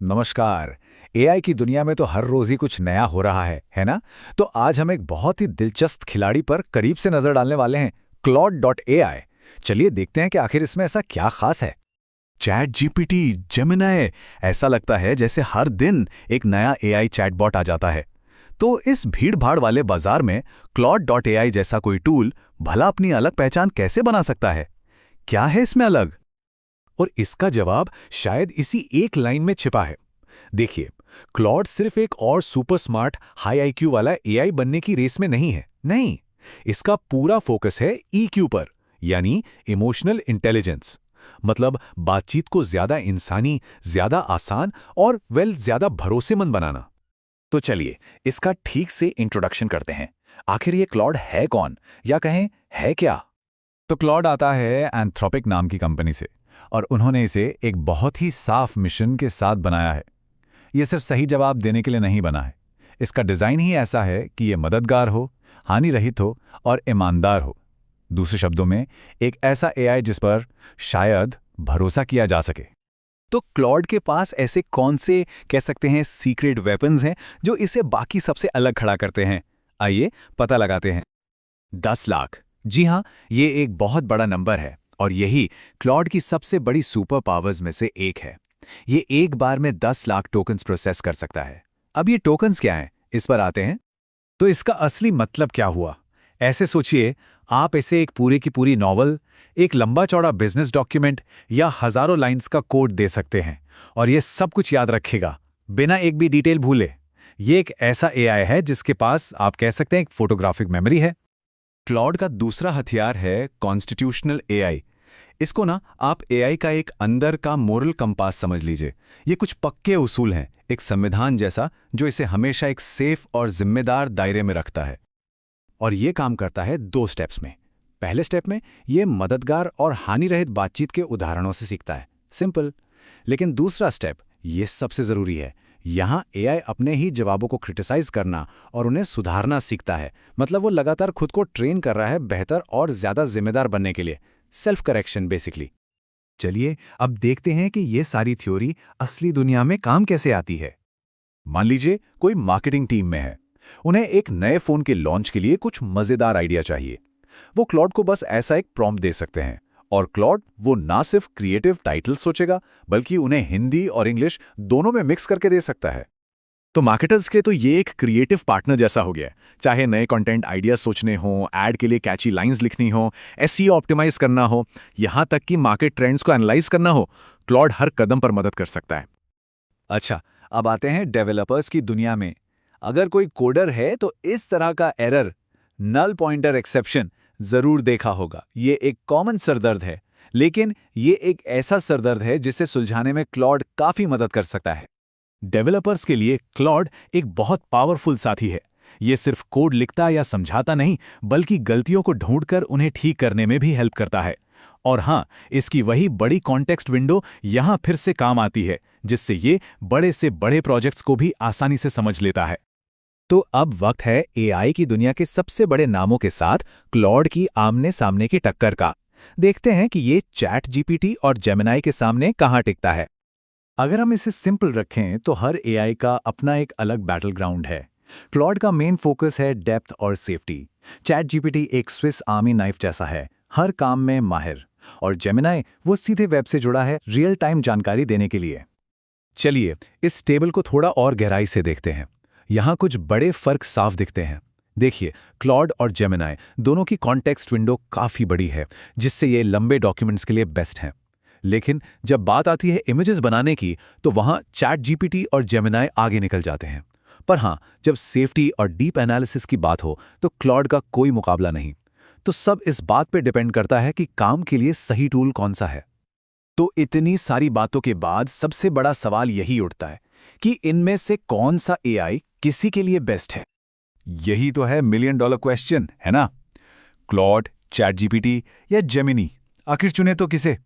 नमस्कार। एआई की दुनिया में तो हर रोज ही कुछ नया हो रहा है ना? तो आज हम एक बहुत ही दिलचस्प खिलाड़ी पर करीब से नजर डालने वाले हैं, Claude.ai। चलिए देखते हैं कि आखिर इसमें ऐसा क्या खास है। चैट जीपीटी, जेमिनाई, ऐसा लगता है जैसे हर दिन एक नया एआई चैटबॉट आ जाता है। तो इस भीड़-भाड़ वाले बाजार में क्लॉड.एआई जैसा कोई टूल भला अपनी अलग पहचान कैसे बना सकता है? क्या है इसमें अलग? और इसका जवाब शायद इसी एक लाइन में छिपा है। देखिए, क्लॉड सिर्फ एक और सुपर स्मार्ट हाई आईक्यू वाला एआई बनने की रेस में नहीं है। नहीं, इसका पूरा फोकस है ईक्यू पर, यानी इमोशनल इंटेलिजेंस। मतलब बातचीत को ज्यादा इंसानी, ज्यादा आसान और ज्यादा भरोसेमंद बनाना। तो चलिए इसका ठीक से इंट्रोडक्शन करते हैं। आखिर ये क्लॉड है कौन, या कहें है क्या? तो क्लॉड आता है एंथ्रोपिक नाम की कंपनी से, और उन्होंने इसे एक बहुत ही साफ मिशन के साथ बनाया है। ये सिर्फ सही जवाब देने के लिए नहीं बना है। इसका डिज़ाइन ही ऐसा है कि ये मददगार हो, हानि रहित हो और ईमानदार हो। दूसरे शब्दों में, एक ऐसा एआई जिस पर शायद भरोसा किया जा सके। तो क्लॉड के पास ऐसे कौन से, कह सकते हैं, सीक्रेट वेपन्स हैं जो इसे बाकी सबसे अलग खड़ा करते हैं? आइए पता लगाते हैं। 10 लाख, जी हाँ, ये एक बहुत बड़ा नंबर है और यही क्लॉड की सबसे बड़ी सुपर पावर्स में से एक है। ये एक बार में 10 लाख टोकन्स प्रोसेस कर सकता है। अब ये टोकन्स क्या हैं, इस पर आते हैं। तो इसका असली मतलब क्या हुआ? ऐसे सोचिए, आप इसे एक पूरी की पूरी नॉवल, एक लंबा चौड़ा बिजनेस डॉक्यूमेंट या हजारों लाइंस का कोड दे सकते हैं, और ये सब कुछ याद रखेगा बिना एक भी डिटेल भूले। ये एक ऐसा एआई है जिसके पास, आप कह सकते हैं, एक फोटोग्राफिक मेमोरी है। क्लॉड का दूसरा हथियार है कॉन्स्टिट्यूशनल एआई। इसको ना आप एआई का एक अंदर का मोरल कंपास समझ लीजिए। ये कुछ पक्के उसूल हैं, एक संविधान जैसा, जो इसे हमेशा एक सेफ और जिम्मेदार दायरे में रखता है। और ये काम करता है 2 स्टेप्स में। पहले स्टेप में ये मददगार और हानि रहित बातचीत के उदाहरणों से सीखता है, सिंपल। लेकिन दूसरा स्टेप, ये सबसे जरूरी है। यहाँ एआई अपने ही जवाबों को क्रिटिसाइज करना और उन्हें सुधारना सीखता है। मतलब वो लगातार खुद को ट्रेन कर रहा है बेहतर और ज्यादा जिम्मेदार बनने के लिए। Self correction basically. चलिए अब देखते हैं कि ये सारी थ्योरी असली दुनिया में काम कैसे आती है। मान लीजिए कोई मार्केटिंग टीम में है। उन्हें एक नए फोन के लॉन्च के लिए कुछ मजेदार आइडिया चाहिए। वो क्लॉड को बस ऐसा एक प्रॉम्प्ट दे सकते हैं, और क्लॉड वो ना सिर्फ क्रिएटिव टाइटल सोचेगा, बल्कि उन्हें हिंदी और इंग्लिश दोनों में मिक्स करके दे सकता है। तो मार्केटर्स के लिए तो ये एक क्रिएटिव पार्टनर जैसा हो गया है। चाहे नए कंटेंट आइडियाज सोचने हो, ऐड के लिए कैची लाइंस लिखनी हो, एसईओ ऑप्टिमाइज करना हो, यहाँ तक कि मार्केट ट्रेंड्स को एनालाइज करना हो, क्लॉड हर कदम पर मदद कर सकता है। अच्छा, अब आते हैं डेवलपर्स की दुनिया में। अगर कोई कोडर है तो इस तरह का एरर, नल पॉइंटर एक्सेप्शन, जरूर देखा होगा। ये एक कॉमन सरदर्द है, लेकिन ये एक ऐसा सरदर्द है जिसे सुलझाने में क्लॉड काफी मदद कर सकता है। डेवलपर्स के लिए क्लॉड एक बहुत पावरफुल साथी है। ये सिर्फ कोड लिखता या समझाता नहीं, बल्कि गलतियों को ढूंढकर उन्हें ठीक करने में भी हेल्प करता है। और हाँ, इसकी वही बड़ी कॉन्टेक्स्ट विंडो यहाँ फिर से काम आती है, जिससे ये बड़े से बड़े प्रोजेक्ट्स को भी आसानी से समझ लेता है। तो अब वक्त है एआई की दुनिया के सबसे बड़े नामों के साथ क्लॉड की आमने सामने की टक्कर का। देखते हैं कि ये चैट जीपीटी और जेमिनाई के सामने कहाँ टिकता है। अगर हम इसे सिंपल रखें तो हर एआई का अपना एक अलग बैटल ग्राउंड है। क्लॉड का मेन फोकस है डेप्थ और सेफ्टी। चैट जीपीटी एक स्विस आर्मी नाइफ जैसा है, हर काम में माहिर। और जेमिनाई वो सीधे वेब से जुड़ा है, रियल टाइम जानकारी देने के लिए। चलिए इस टेबल को थोड़ा और गहराई से देखते हैं। यहाँ कुछ बड़े फर्क साफ दिखते हैं। देखिए, क्लॉड और जेमिनाई दोनों की कॉन्टेक्स्ट विंडो काफ़ी बड़ी है, जिससे ये लंबे डॉक्यूमेंट्स के लिए बेस्ट हैं। लेकिन जब बात आती है इमेजेस बनाने की, तो वहाँ चैट जीपीटी और जेमिनाई आगे निकल जाते हैं। पर हाँ, जब सेफ्टी और डीप एनालिसिस की बात हो तो क्लॉड का कोई मुकाबला नहीं। तो सब इस बात पे डिपेंड करता है कि काम के लिए सही टूल कौन सा है। तो इतनी सारी बातों के बाद सबसे बड़ा सवाल यही उठता है कि इनमें से कौन सा एआई किसी के लिए बेस्ट है? यही तो है मिलियन डॉलर क्वेश्चन, है ना? क्लॉड, चैट जीपीटी या जेमिनी, आखिर चुने तो किसे?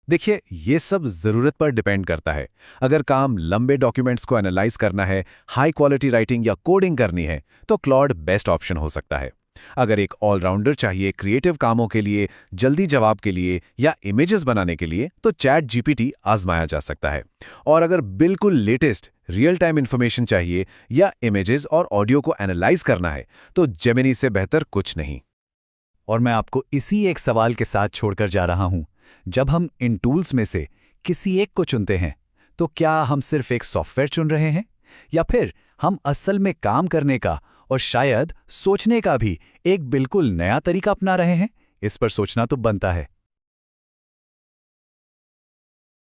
देखिए, ये सब जरूरत पर डिपेंड करता है। अगर काम लंबे डॉक्यूमेंट्स को एनालाइज करना है, हाई क्वालिटी राइटिंग या कोडिंग करनी है, तो क्लॉड बेस्ट ऑप्शन हो सकता है। अगर एक ऑलराउंडर चाहिए क्रिएटिव कामों के लिए, जल्दी जवाब के लिए या इमेजेस बनाने के लिए, तो चैट जीपीटी आजमाया जा सकता है। और अगर बिल्कुल लेटेस्ट रियल टाइम इंफॉर्मेशन चाहिए या इमेजेस और ऑडियो को एनालाइज करना है, तो जेमिनी से बेहतर कुछ नहीं। और मैं आपको इसी एक सवाल के साथ छोड़कर जा रहा हूं। जब हम इन टूल्स में से किसी एक को चुनते हैं, तो क्या हम सिर्फ एक सॉफ्टवेयर चुन रहे हैं, या फिर हम असल में काम करने का और शायद सोचने का भी एक बिल्कुल नया तरीका अपना रहे हैं? इस पर सोचना तो बनता है।